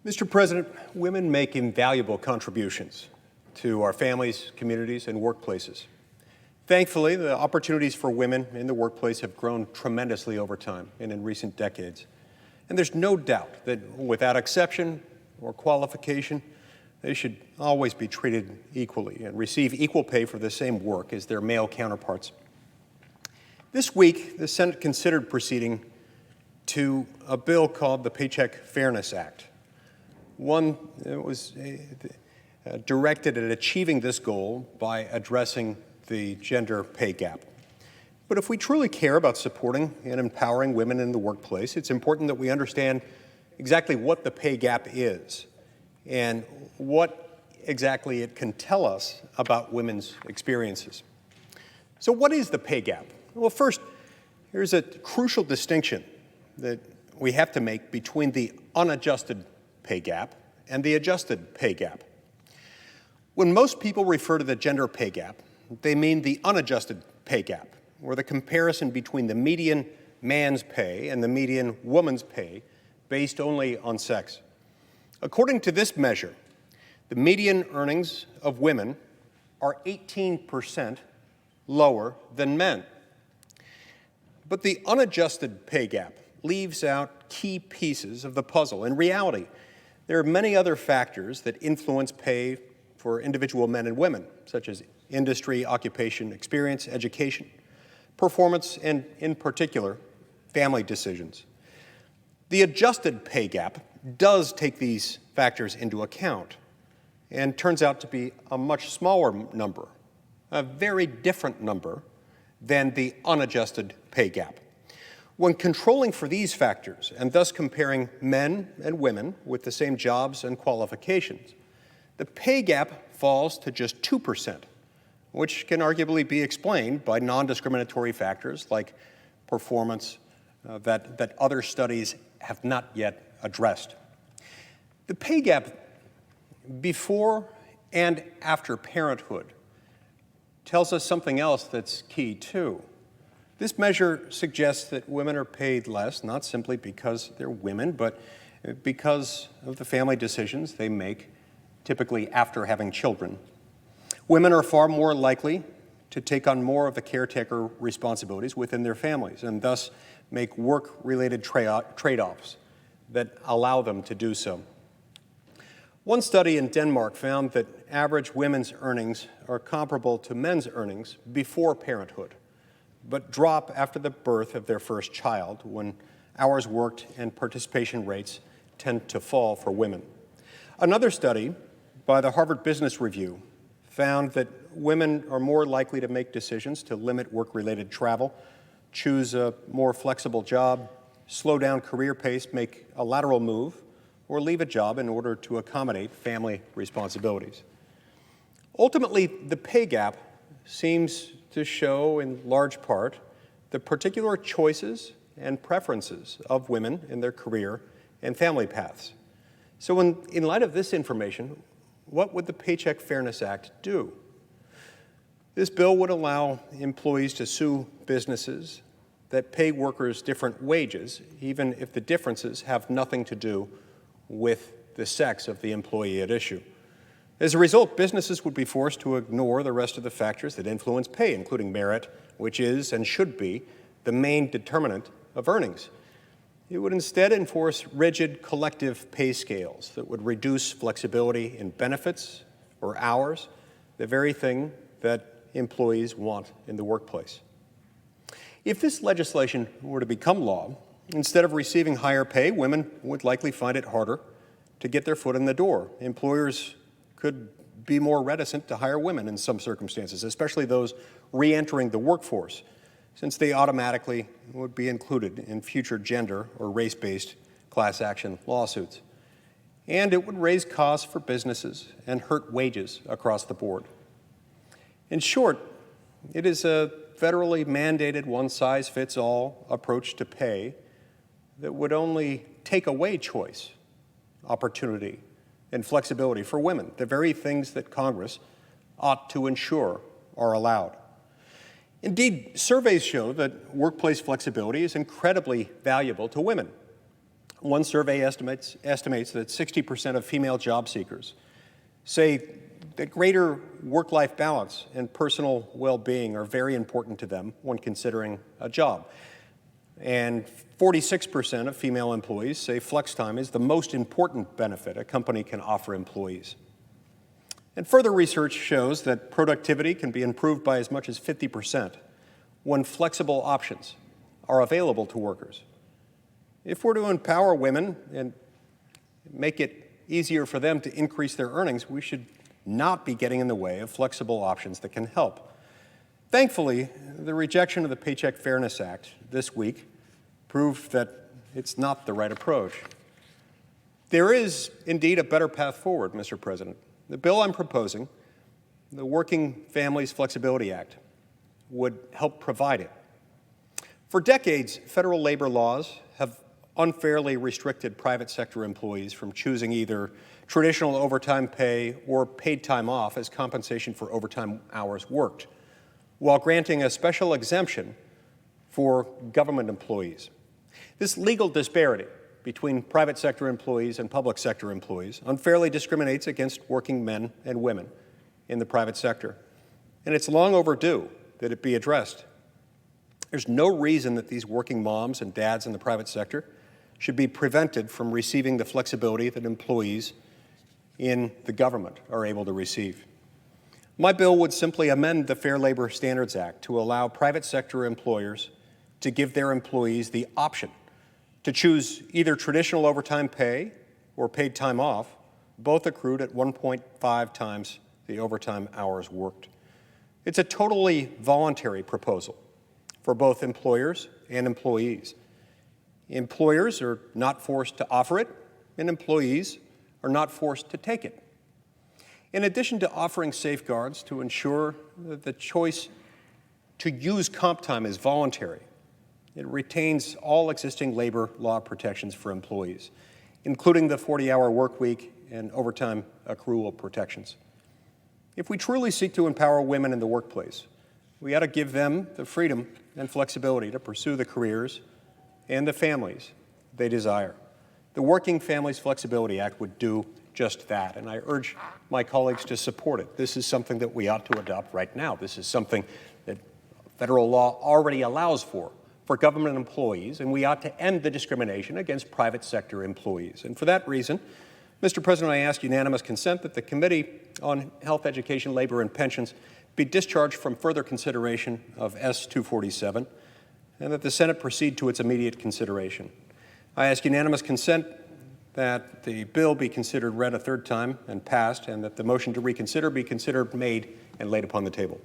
Mr. President, women make invaluable contributions to our families, communities, and workplaces. Thankfully, the opportunities for women in the workplace have grown tremendously over time and in recent decades. And there's no doubt that without exception or qualification, they should always be treated equally and receive equal pay for the same work as their male counterparts. This week, the Senate considered proceeding to a bill called the Paycheck Fairness Act, one that was directed at achieving this goal by addressing the gender pay gap. But if we truly care about supporting and empowering women in the workplace, it's important that we understand exactly what the pay gap is and what exactly it can tell us about women's experiences. So what is the pay gap? Well, first, here's a crucial distinction that we have to make between the unadjusted pay gap and the adjusted pay gap. When most people refer to the gender pay gap, they mean the unadjusted pay gap, or the comparison between the median man's pay and the median woman's pay based only on sex. According to this measure, the median earnings of women are 18% lower than men. But the unadjusted pay gap leaves out key pieces of the puzzle. In reality, there are many other factors that influence pay for individual men and women, such as industry, occupation, experience, education, performance, and in particular, family decisions. The adjusted pay gap does take these factors into account and turns out to be a much smaller number, a very different number than the unadjusted pay gap. When controlling for these factors and thus comparing men and women with the same jobs and qualifications, the pay gap falls to just 2%, which can arguably be explained by non-discriminatory factors like performance that other studies have not yet addressed. The pay gap before and after parenthood tells us something else that's key too. This measure suggests that women are paid less, not simply because they're women, but because of the family decisions they make, typically after having children. Women are far more likely to take on more of the caretaker responsibilities within their families and thus make work-related trade-offs that allow them to do so. One study in Denmark found that average women's earnings are comparable to men's earnings before parenthood, but drop after the birth of their first child when hours worked and participation rates tend to fall for women. Another study by the Harvard Business Review found that women are more likely to make decisions to limit work-related travel, choose a more flexible job, slow down career pace, make a lateral move, or leave a job in order to accommodate family responsibilities. Ultimately, the pay gap seems to show, in large part, the particular choices and preferences of women in their career and family paths. So in light of this information, what would the Paycheck Fairness Act do? This bill would allow employees to sue businesses that pay workers different wages, even if the differences have nothing to do with the sex of the employee at issue. As a result, businesses would be forced to ignore the rest of the factors that influence pay, including merit, which is and should be the main determinant of earnings. It would instead enforce rigid collective pay scales that would reduce flexibility in benefits or hours, the very thing that employees want in the workplace. If this legislation were to become law, instead of receiving higher pay, women would likely find it harder to get their foot in the door. Employers could be more reticent to hire women in some circumstances, especially those re-entering the workforce, since they automatically would be included in future gender or race-based class action lawsuits. And it would raise costs for businesses and hurt wages across the board. In short, it is a federally mandated one-size-fits-all approach to pay that would only take away choice, opportunity, and flexibility for women, the very things that Congress ought to ensure are allowed. Indeed, surveys show that workplace flexibility is incredibly valuable to women. One survey estimates that 60% of female job seekers say that greater work-life balance and personal well-being are very important to them when considering a job. And 46% of female employees say flex time is the most important benefit a company can offer employees. And further research shows that productivity can be improved by as much as 50% when flexible options are available to workers. If we're to empower women and make it easier for them to increase their earnings, we should not be getting in the way of flexible options that can help. Thankfully, the rejection of the Paycheck Fairness Act this week proved that it's not the right approach. There is indeed a better path forward, Mr. President. The bill I'm proposing, the Working Families Flexibility Act, would help provide it. For decades, federal labor laws have unfairly restricted private sector employees from choosing either traditional overtime pay or paid time off as compensation for overtime hours worked, while granting a special exemption for government employees. This legal disparity between private sector employees and public sector employees unfairly discriminates against working men and women in the private sector, and it's long overdue that it be addressed. There's no reason that these working moms and dads in the private sector should be prevented from receiving the flexibility that employees in the government are able to receive. My bill would simply amend the Fair Labor Standards Act to allow private sector employers to give their employees the option to choose either traditional overtime pay or paid time off, both accrued at 1.5 times the overtime hours worked. It's a totally voluntary proposal for both employers and employees. Employers are not forced to offer it, and employees are not forced to take it. In addition to offering safeguards to ensure that the choice to use comp time is voluntary, it retains all existing labor law protections for employees, including the 40-hour work week and overtime accrual protections. If we truly seek to empower women in the workplace, we ought to give them the freedom and flexibility to pursue the careers and the families they desire. The Working Families Flexibility Act would do just that, and I urge my colleagues to support it. This is something that we ought to adopt right now. This is something that federal law already allows for government employees, and we ought to end the discrimination against private sector employees. And for that reason, Mr. President, I ask unanimous consent that the Committee on Health, Education, Labor, and Pensions be discharged from further consideration of S-247, and that the Senate proceed to its immediate consideration. I ask unanimous consent that the bill be considered read a third time and passed, and that the motion to reconsider be considered made and laid upon the table.